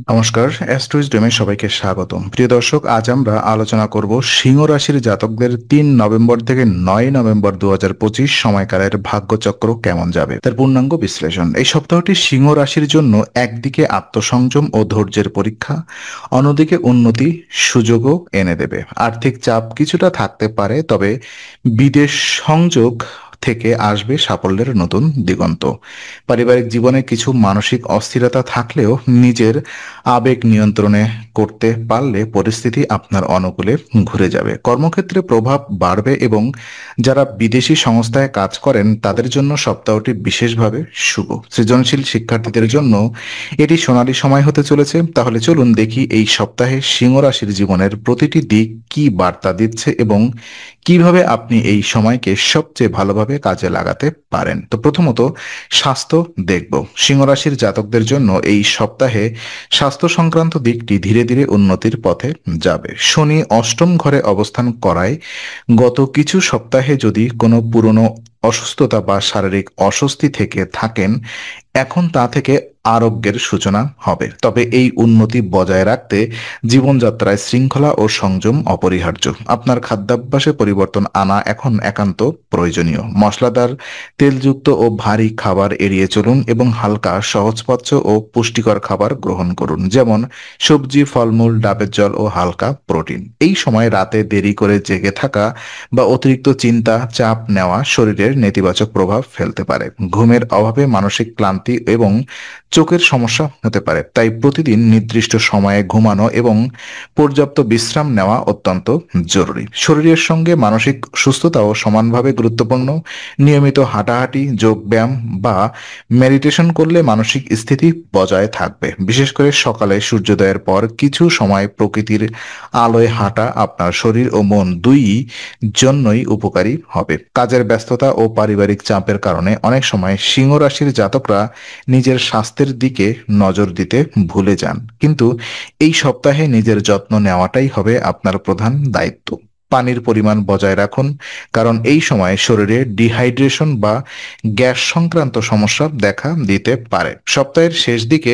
নমস্কার, অ্যাস্ট্রোইজডেমে সবাইকে স্বাগতম। প্রিয় দর্শক, আজ আমরা আলোচনা করব সিংহ রাশির জাতকদের ৩ নভেম্বর থেকে ৯ নভেম্বর ২০২৫ সময়কালের ভাগ্যচক্র কেমন যাবে তার পূর্ণাঙ্গ বিশ্লেষণ। এই সপ্তাহটি সিংহ রাশির জন্য একদিকে আত্মসংযম ও ধৈর্যের পরীক্ষা, অন্যদিকে উন্নতি সুযোগও এনে দেবে। আর্থিক চাপ কিছুটা থাকতে পারে, তবে বিদেশ সংযোগ থেকে আসবে সাফল্যের নতুন দিগন্ত। পারিবারিক জীবনে কিছু মানসিক অস্থিরতা থাকলেও নিজের আবেগ নিয়ন্ত্রণে করতে পারলে পরিস্থিতি আপনার অনুকূলে ঘুরে যাবে। কর্মক্ষেত্রে প্রভাব বাড়বে এবং যারা বিদেশি সংস্থায় কাজ করেন তাদের জন্য সপ্তাহটি বিশেষভাবে শুভ। সৃজনশীল শিক্ষার্থীদের জন্য এটি সোনালী সময় হতে চলেছে। তাহলে চলুন দেখি এই সপ্তাহে সিংহ রাশির জীবনের প্রতিটি দিক কি বার্তা দিচ্ছে এবং কিভাবে আপনি এই সময়কে সবচেয়ে ভালোভাবে কাজে লাগাতে পারেন। তো প্রথমত স্বাস্থ্য দেখব। সিংহ রাশির জাতকদের জন্য এই সপ্তাহে স্বাস্থ্য সংক্রান্ত দিকটি ধীরে ধীরে উন্নতির পথে যাবে। শনি অষ্টম ঘরে অবস্থান করায় গত কিছু সপ্তাহে যদি কোনো পুরনো অসুস্থতা বা শারীরিক অস্বস্তি থেকে থাকেন, এখন তা থেকে আরোগ্যের সূচনা হবে। তবে এই উন্নতি বজায় রাখতে জীবনযাত্রায় শৃঙ্খলা ও সংযম অপরিহার্য। আপনার খাদ্যাভ্যাসে পরিবর্তন আনা এখন একান্ত প্রয়োজনীয়। মশলাদার, তেলযুক্ত ও ভারী খাবার এড়িয়ে চলুন এবং হালকা, সহজপাচ্য ও পুষ্টিকর খাবার গ্রহণ করুন, যেমন সবজি, ফলমূল, ডাবের জল ও হালকা প্রোটিন। এই সময় রাতে দেরি করে জেগে থাকা বা অতিরিক্ত চিন্তা, চাপ নেওয়া শরীরের নেতিবাচক প্রভাব ফেলতে পারে। ঘুমের অভাবে মানসিক ক্লান্তি এবং চোখের সমস্যা হতে পারে, তাই প্রতিদিন নির্দিষ্ট সময়ে ঘুমানো এবং পর্যাপ্ত বিশ্রাম নেওয়া অত্যন্ত জরুরি। শরীরের সঙ্গে মানসিক সুস্থতাও সমানভাবে গুরুত্বপূর্ণ। নিয়মিত হাঁটাহাঁটি, যোগব্যায়াম বা মেডিটেশন করলে মানসিক স্থিতি বজায় থাকবে। বিশেষ করে সকালে সূর্যোদয়ের পর কিছু সময় প্রকৃতির আলোয় হাঁটা আপনার শরীর ও মন দুইই জন্যই উপকারী হবে। কাজের ব্যস্ততা ও পারিবারিক চাপের কারণে অনেক সময় সিংহ রাশির জাতকরা নিজের স্বাস্থ্যের দিকে নজর দিতে ভুলে যান, কিন্তু এই সপ্তাহে নিজের যত্ন নেওয়াটাই হবে আপনার প্রধান দায়িত্ব। পানির পরিমাণ বজায় রাখুন, কারণ এই সময় শরীরে ডিহাইড্রেশন বা গ্যাস সংক্রান্ত সমস্যা দেখা দিতে পারে। সপ্তাহের শেষ দিকে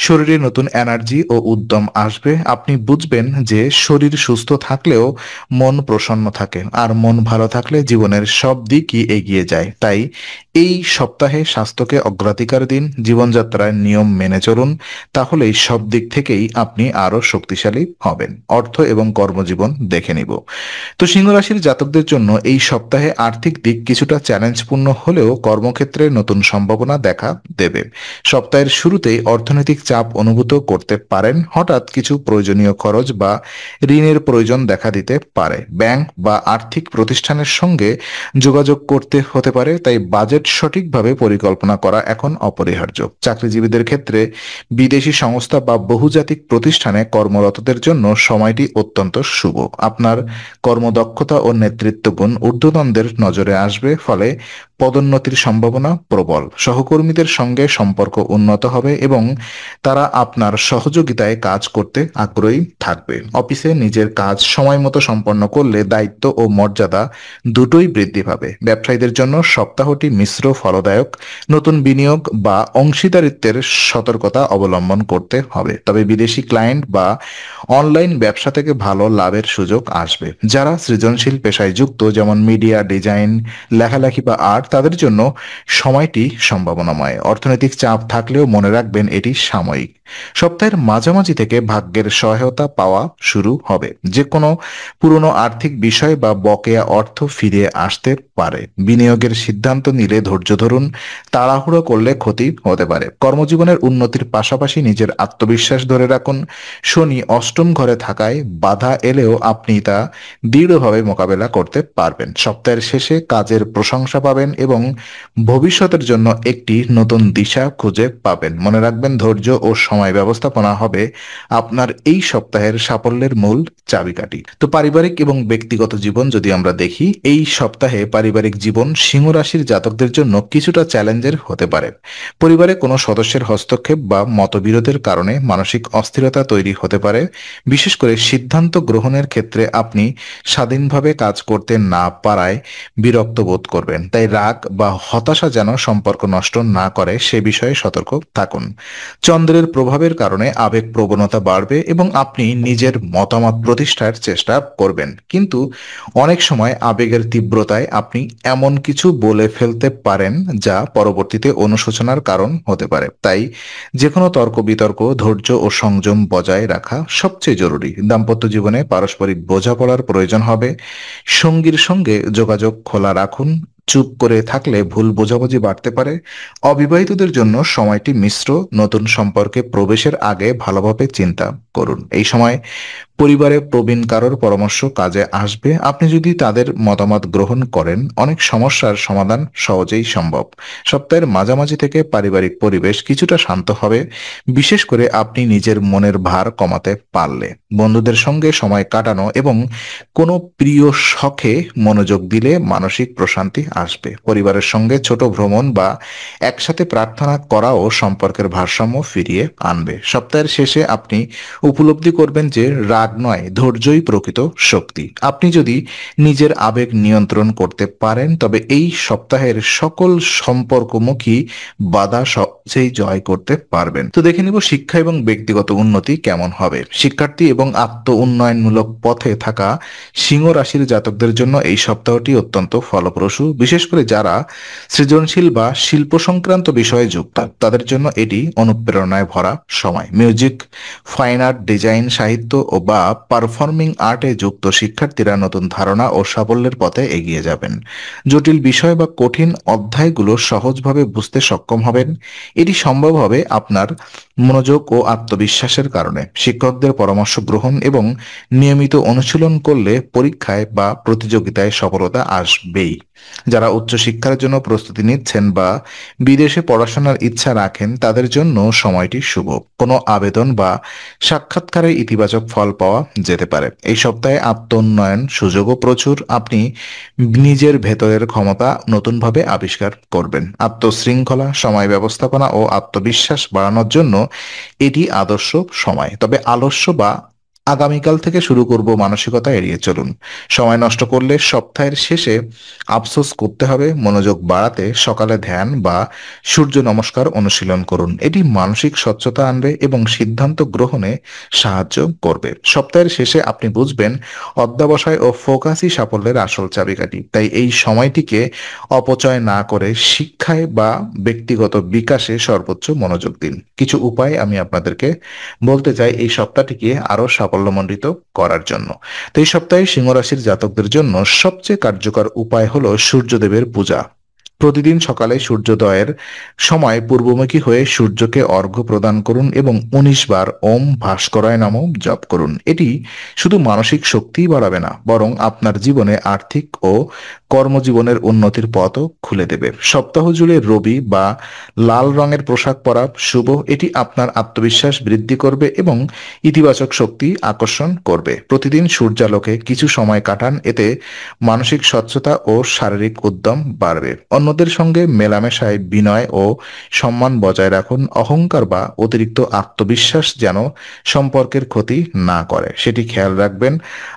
শরীরে নতুন এনার্জি ও উদ্যম আসবে। আপনি বুঝবেন যে শরীর সুস্থ থাকলেও মন প্রসন্ন থাকে, আর মন ভালো থাকলে জীবনের সব দিকই এগিয়ে যায়। তাই এই সপ্তাহে স্বাস্থ্যকে অগ্রাধিকার দিন, জীবনযাত্রার নিয়ম মেনে চলুন, তাহলেই সব দিক থেকেই আপনি আরো শক্তিশালী হবেন। অর্থ এবং কর্মজীবন দেখে নিব। তো সিংহ রাশির জাতকদের জন্য এই সপ্তাহে আর্থিক দিক কিছুটা চ্যালেঞ্জপূর্ণ হলেও কর্মক্ষেত্রে নতুন সম্ভাবনা দেখা দেবে। সপ্তাহের শুরুতেই অর্থনৈতিক চাপ অনুভূত করতে পারেন। হঠাৎ কিছু প্রয়োজনীয় খরচ বা ঋণের প্রয়োজন দেখা দিতে পারে। ব্যাংক বা আর্থিক প্রতিষ্ঠানের সঙ্গে যোগাযোগ করতে হতে পারে, তাই বাজেট সঠিকভাবে পরিকল্পনা করা এখন অপরিহার্য। চাকরিজীবীদের ক্ষেত্রে বিদেশি সংস্থা বা বহুজাতিক প্রতিষ্ঠানে কর্মরতদের জন্য সময়টি অত্যন্ত শুভ। আপনার কর্মদক্ষতা ও নেতৃত্ব গুণ ঊর্ধ্বতনদের নজরে আসবে, ফলে পদোন্নতির সম্ভাবনা প্রবল। সহকর্মীদের সঙ্গে সম্পর্ক উন্নত হবে এবং তারা আপনার সহযোগিতায় কাজ করতে আগ্রহী থাকবে। অফিসে নিজের কাজ সময় মতো সম্পন্ন করলে দায়িত্ব ও মর্যাদা দুটোই বৃদ্ধি পাবে। ব্যবসায়ীদের জন্য সপ্তাহটি মিশ্র ফলদায়ক। নতুন বিনিয়োগ বা অংশীদারিত্বের সতর্কতা অবলম্বন করতে হবে, তবে বিদেশি ক্লায়েন্ট বা অনলাইন ব্যবসা থেকে ভালো লাভের সুযোগ আসবে। যারা সৃজনশীল পেশায় যুক্ত, যেমন মিডিয়া, ডিজাইন, লেখালেখি বা আর্ট, তাদের জন্য সময়টি সম্ভাবনাময়। অর্থনৈতিক চাপ থাকলেও মনে রাখবেন এটি সাময়িক। সপ্তাহের মাঝামাঝি থেকে ভাগ্যের সহায়তা পাওয়া শুরু হবে। যে কোনো পুরনো আর্থিক বিষয় বা বকেয়া অর্থ ফিরে আসতে পারে। বিনিয়োগের সিদ্ধান্ত নিলে ধৈর্য ধরুন, তাড়াহুড়ো করলে ক্ষতি হতে পারে। কর্মজীবনের উন্নতির পাশাপাশি নিজের আত্মবিশ্বাস ধরে রাখুন। শনি অষ্টম ঘরে থাকায় বাধা এলেও আপনি তা দৃঢ়ভাবে মোকাবেলা করতে পারবেন। সপ্তাহের শেষে কাজের প্রশংসা পাবেন এবং ভবিষ্যতের জন্য একটি নতুন দিশা খুঁজে পাবেন। মনে রাখবেন, ধৈর্য ও সময় ব্যবস্থাপনা হবে আপনার এই সপ্তাহের সাফল্যের মূল চাবিকাঠি। তো পারিবারিক এবং ব্যক্তিগত জীবন যদি আমরা দেখি, এই সপ্তাহে পারিবারিক জীবন সিংহ রাশির জাতকদের জন্য কিছুটা চ্যালেঞ্জের হতে পারে। পরিবারে কোনো সদস্যের হস্তক্ষেপ বা মতবিরোধের কারণে মানসিক অস্থিরতা তৈরি হতে পারে। বিশেষ করে সিদ্ধান্ত গ্রহণের ক্ষেত্রে আপনি স্বাধীনভাবে কাজ করতে না পারায় বিরক্ত বোধ করবেন। তাই রাগ বা হতাশা যেন সম্পর্ক নষ্ট না করে সে বিষয়ে সতর্ক থাকুন। চন্দ্রের প্রভাব প্রভাবের কারণে আবেগ প্রবণতা বাড়বে এবং আপনি নিজের মতামত প্রতিষ্ঠার চেষ্টা করবেন, কিন্তু অনেক সময় আবেগের তীব্রতায় আপনি এমন কিছু বলে ফেলতে পারেন যা পরবর্তীতে অনুশোচনার কারণ হতে পারে। তাই যে কোনো তর্ক বিতর্ক ধৈর্য ও সংযম বজায় রাখা সবচেয়ে জরুরি। দাম্পত্য জীবনে পারস্পরিক বোঝাপড়ার প্রয়োজন হবে। সঙ্গীর সঙ্গে যোগাযোগ খোলা রাখুন। চুপ করে থাকলে ভুল বোঝাবুঝি বাড়তে পারে। অবিবাহিতদের জন্য সময়টি মিশ্র। নতুন সম্পর্কে প্রবেশের আগে ভালোভাবে চিন্তা করুন। এই সময় পরিবারে প্রবীণ কারোর পরামর্শ কাজে আসবে। আপনি যদি তাদের মতামত গ্রহণ করেন, অনেক সমস্যার সমাধান সহজেই সম্ভব। সপ্তাহের মাঝামাঝি থেকে পারিবারিক পরিবেশ কিছুটা শান্ত হবে, বিশেষ করে আপনি নিজের মনের ভার কমাতে পারলে। বন্ধুদের সঙ্গে সময় কাটানো এবং কোনো প্রিয় শখে মনোযোগ দিলে মানসিক প্রশান্তি আসবে। পরিবারের সঙ্গে ছোট ভ্রমণ বা একসাথে প্রার্থনা করাও সম্পর্কের ভারসাম্য ফিরিয়ে আনবে। সপ্তাহের শেষে আপনি উপলব্ধি করবেন যে রাগ নয়, ধৈর্যই প্রকৃত শক্তি। আপনি যদি নিজের আবেগ নিয়ন্ত্রণ করতে পারেন, তবে এই সপ্তাহের সকল সম্পর্কমুখী বাধা সহজেই জয় করতে পারবেন। তো দেখে নিব শিক্ষা এবং ব্যক্তিগত উন্নতি কেমন হবে। শিক্ষার্থী এবং আত্ম উন্নয়নমূলক পথে থাকা সিংহ রাশির জাতকদের জন্য এই সপ্তাহটি অত্যন্ত ফলপ্রসূ। বিশেষ করে যারা সৃজনশীল বা শিল্প সংক্রান্ত বিষয়ে যুক্ত, তাদের জন্য এটি অনুপ্রেরণায় ভরা সময়। মিউজিক, ফাইন আর্ট, ডিজাইন, সাহিত্য ও বা পারফর্মিং আর্টে যুক্ত শিক্ষার্থীরা নতুন ধারণা ও সাফল্যের পথে এগিয়ে যাবেন। জটিল বিষয় বা কঠিন অধ্যায়গুলো সহজভাবে বুঝতে সক্ষম হবেন। এটি সম্ভব হবে আপনার মনোযোগ ও আত্মবিশ্বাসের কারণে। শিক্ষকদের পরামর্শ গ্রহণ এবং নিয়মিত অনুশীলন করলে পরীক্ষায় বা প্রতিযোগিতায় সফলতা আসবেই। যারা উচ্চশিক্ষার জন্য প্রস্তুতি নিচ্ছেন বা বিদেশে পড়াশোনার ইচ্ছা রাখেন, তাদের জন্য সময়টি শুভ। কোনো আবেদন বা সাক্ষাৎকারে ইতিবাচক ফল পাওয়া যেতে পারে। এই সপ্তাহে আত্ম উন্নয়ন সুযোগও প্রচুর। আপনি নিজের ভেতরের ক্ষমতা নতুনভাবে আবিষ্কার করবেন। আত্মশৃঙ্খলা, সময় ব্যবস্থাপনা ও আত্মবিশ্বাস বাড়ানোর জন্য এটি আদর্শ সময়। তবে আলস্য বা আগামীকাল থেকে শুরু করব মানসিকতা এড়িয়ে চলুন। সময় নষ্ট করলে সপ্তাহের শেষে আফসোস করতে হবে। মনোযোগ বাড়াতে সকালে ধ্যান বা সূর্য নমস্কার অনুশীলন করুন। এটি মানসিক স্বচ্ছতা আনবে এবং সিদ্ধান্ত গ্রহণে সাহায্য করবে। সপ্তাহের শেষে আপনি বুঝবেন অধ্যবসায় ও ফোকাসই সাফল্যের আসল চাবিকাঠি। তাই এই সময়টিকে অপচয় না করে শিক্ষায় বা ব্যক্তিগত বিকাশে সর্বোচ্চ মনোযোগ দিন। কিছু উপায় আমি আপনাদেরকে বলতে চাই এই সপ্তাহটিকে আরো সাফল্যমণ্ডিত করার জন্য। তো এই সপ্তাহে সিংহ রাশির জাতকদের জন্য সবচেয়ে কার্যকর উপায় হলো সূর্যদেবের পূজা। প্রতিদিন সকালে সূর্যোদয়ের সময় পূর্বমুখী হয়ে সূর্যকে অর্ঘ্য প্রদান করুন এবং 19 বার ওম ভাস্করায় নমঃ জপ করুন। এটি শুধু মানসিক শক্তিই বাড়াবে না, বরং আপনার জীবনে আর্থিক ও কর্মজীবনের উন্নতির পথও খুলে দেবে। সপ্তাহ জুড়ে রবি বা লাল রঙের পোশাক পরা শুভ। এটি আপনার আত্মবিশ্বাস বৃদ্ধি করবে এবং ইতিবাচক শক্তি আকর্ষণ করবে। প্রতিদিন সূর্যালোকে কিছু সময় কাটান, এতে মানসিক স্বচ্ছতা ও শারীরিক উদ্যম বাড়বে। অন্যদের সঙ্গে মেলামেশায় বিনয় ও সম্মান বজায় রাখুন। অহংকার বা অতিরিক্ত আত্মবিশ্বাস যেন সম্পর্কের ক্ষতি না করে, সেটি খেয়াল রাখবেন।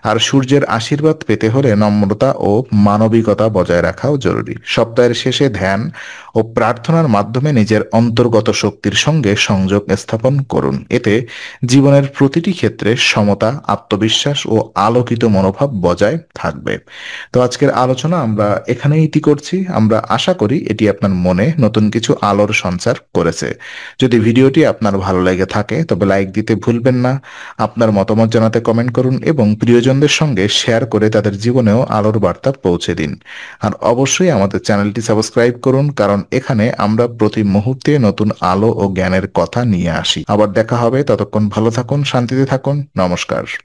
আর সূর্যের আশীর্বাদ পেতে হলে নম্রতা ও মানবিকতা বজায় রাখাও জরুরি। সপ্তাহের শেষে ধ্যান ও প্রার্থনার মাধ্যমে নিজের অন্তর্গত শক্তির সঙ্গে সংযোগ স্থাপন করুন। এতে জীবনের প্রতিটি ক্ষেত্রে সমতা, আত্মবিশ্বাস ও আলোকিত মনোভাব বজায় থাকবে। তো আজকের আলোচনা আমরা এখানেই ইতি করছি। আমরা আশা করি এটি আপনার মনে নতুন কিছু আলোর সঞ্চার করেছে। যদি ভিডিওটি আপনার ভালো লেগে থাকে তবে লাইক দিতে ভুলবেন না। আপনার মতামত জানাতে কমেন্ট করুন এবং প্রিয়জনদের সঙ্গে শেয়ার করে তাদের জীবনেও আলোর বার্তা পৌঁছে দিন। আর অবশ্যই আমাদের চ্যানেলটি সাবস্ক্রাইব করুন, কারণ এখানে আমরা প্রতি মুহূর্তে নতুন আলো ও জ্ঞানের কথা নিয়ে আসি। আবার দেখা হবে, ততক্ষণ ভালো থাকুন, শান্তিতে থাকুন। নমস্কার।